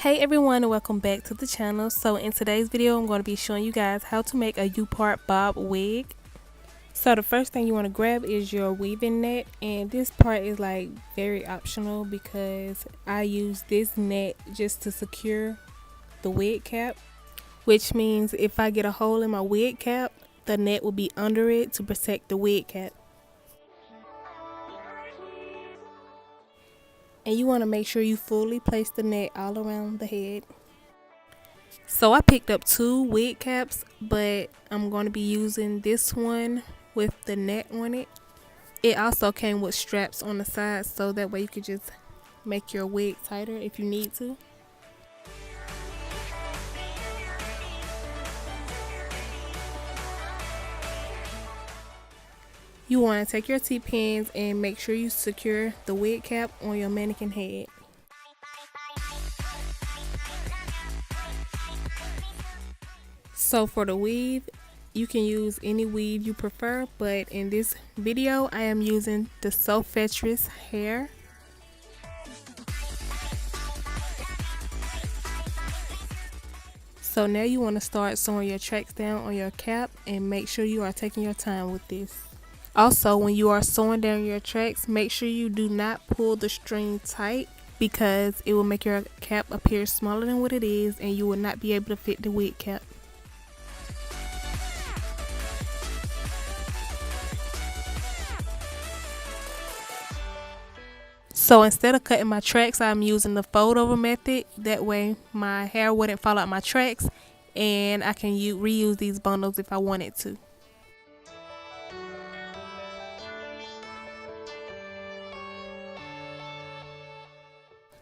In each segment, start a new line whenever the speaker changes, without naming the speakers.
Hey everyone, and welcome back to the channel. So in today's video I'm going to be showing you guys how to make a upart bob wig. So the first thing you want to grab is your weaving net, and this part is like very optional because I use this net just to secure the wig cap, which means if I get a hole in my wig cap, the net will be under it to protect the wig cap. And you want to make sure you fully place the net all around the head. So I picked up 2 wig caps, but I'm going to be using this one with the net on it. It also came with straps on the side, so that way you could just make your wig tighter if you need to. You want to take your T-pins and make sure you secure the wig cap on your mannequin head. So for the weave, you can use any weave you prefer, but in this video I am using the SoFetchTresses hair. So now you want to start sewing your tracks down on your cap, and make sure you are taking your time with this. Also, when you are sewing down your tracks, make sure you do not pull the string tight, because it will make your cap appear smaller than what it is and you will not be able to fit the wig cap. So instead of cutting my tracks, I'm using the fold over method. That way my hair wouldn't fall out my tracks, and I can reuse these bundles if I wanted to.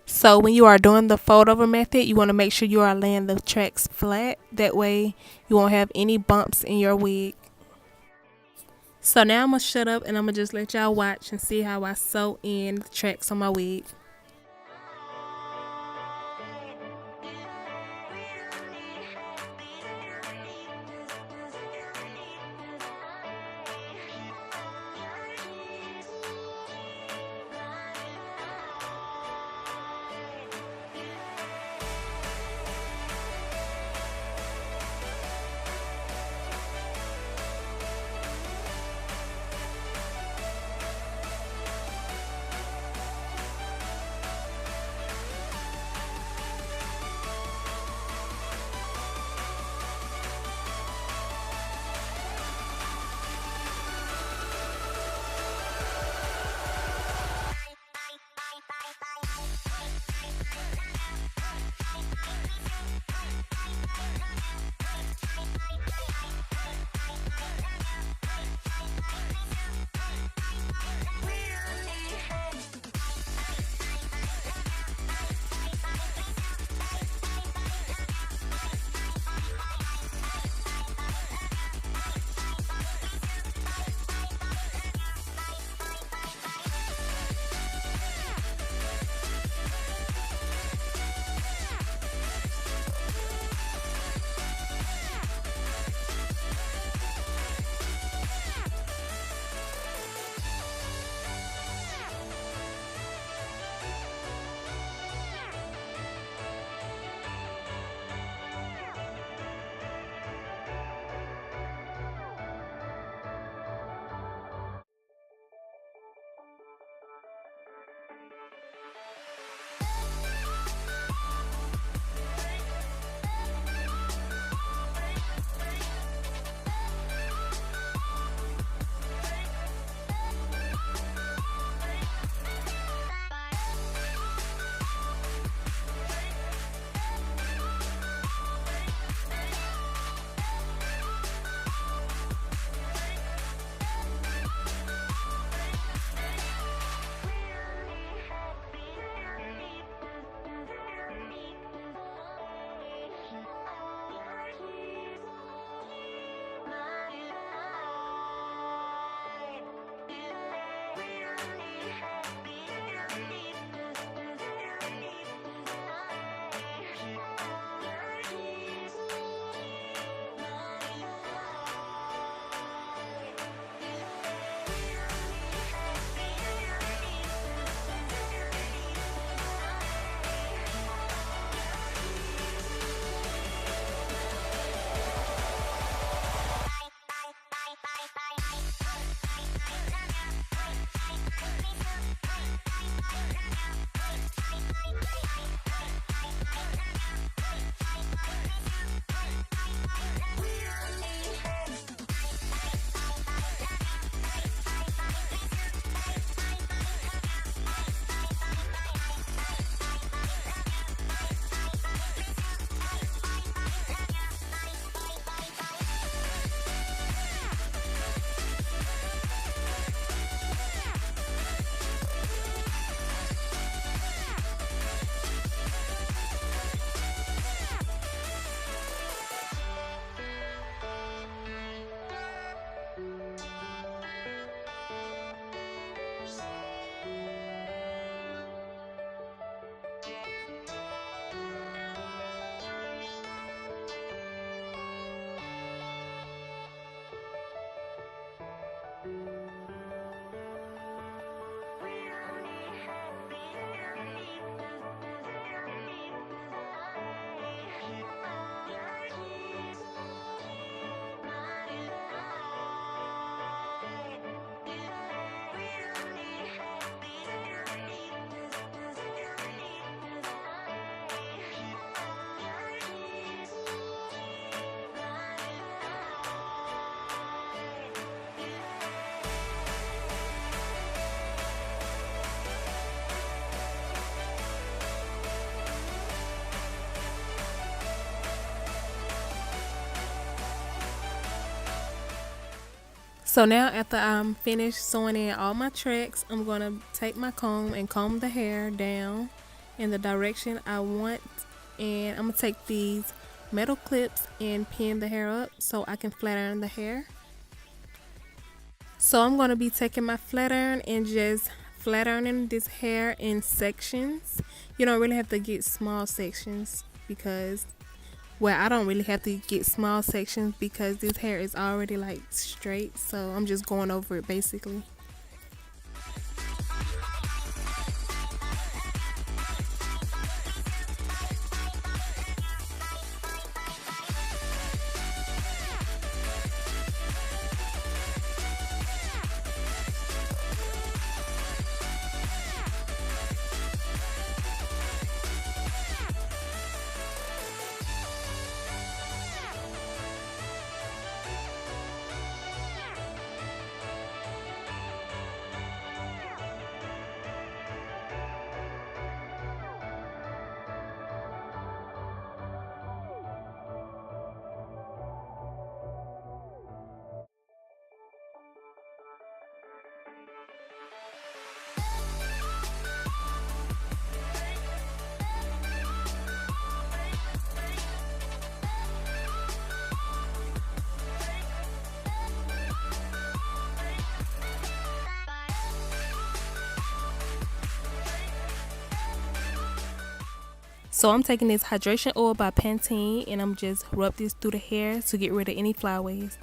So when you are doing the fold over method, you want to make sure you are laying the tracks flat. That way you won't have any bumps in your wig. So now I'm going to shut up and I'm going to just let y'all watch and see how I sew in the tracks on my wig. So now after I'm finished sewing in all my tracks, I'm going to take my comb and comb the hair down in the direction I want, and I'm going to take these metal clips and pin the hair up so I can flat iron the hair. So I'm going to be taking my flat iron and just flat ironing this hair in sections. You don't really have to get small sections because, well, I don't really have to get small sections because this hair is already like straight, so I'm just going over it basically. So I'm taking this hydration oil by Pantene and I'm just rub this through the hair to get rid of any flyaways.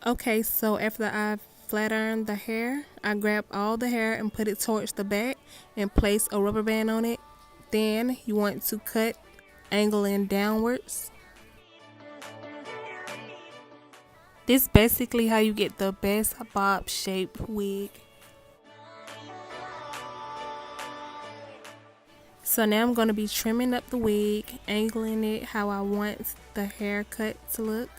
Okay, so after I flat ironed the hair, I grab all the hair and put it towards the back and place a rubber band on it. Then you want to cut angling downwards. This is basically how you get the best bob shaped wig. So now I'm going to be trimming up the wig, angling it how I want the haircut to look.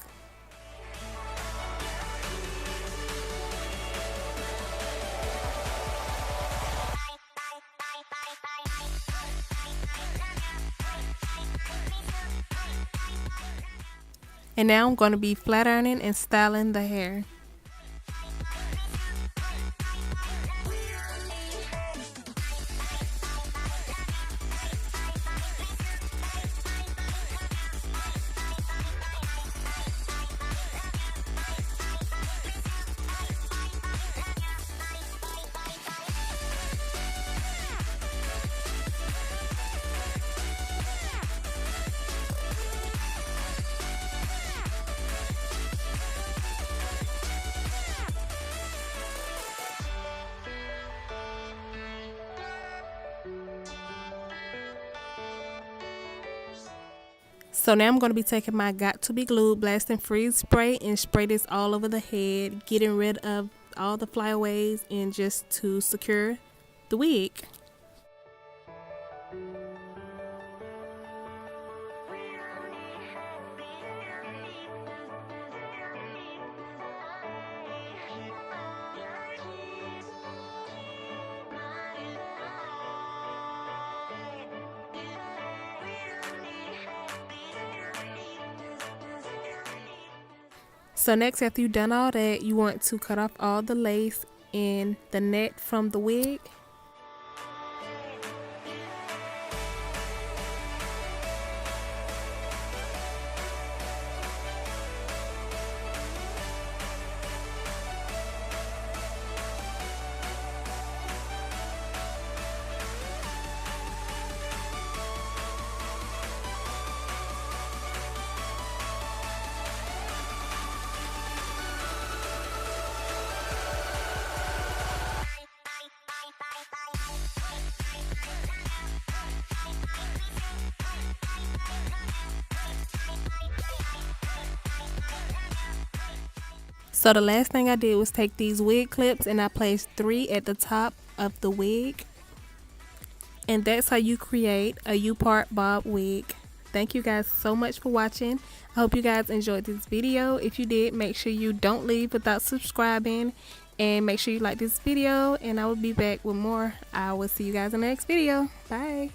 And now I'm going to be flat ironing and styling the hair. So now I'm going to be taking my Got To Be Glued Blasting Freeze spray and spray this all over the head, getting rid of all the flyaways and just to secure the wig. So next, after you've done all that, you want to cut off all the lace and the net from the wig. So the last thing I did was take these wig clips and I placed 3 at the top of the wig. And that's how you create a upart bob wig. Thank you guys so much for watching. I hope you guys enjoyed this video. If you did, make sure you don't leave without subscribing. And make sure you like this video. And I will be back with more. I will see you guys in the next video. Bye.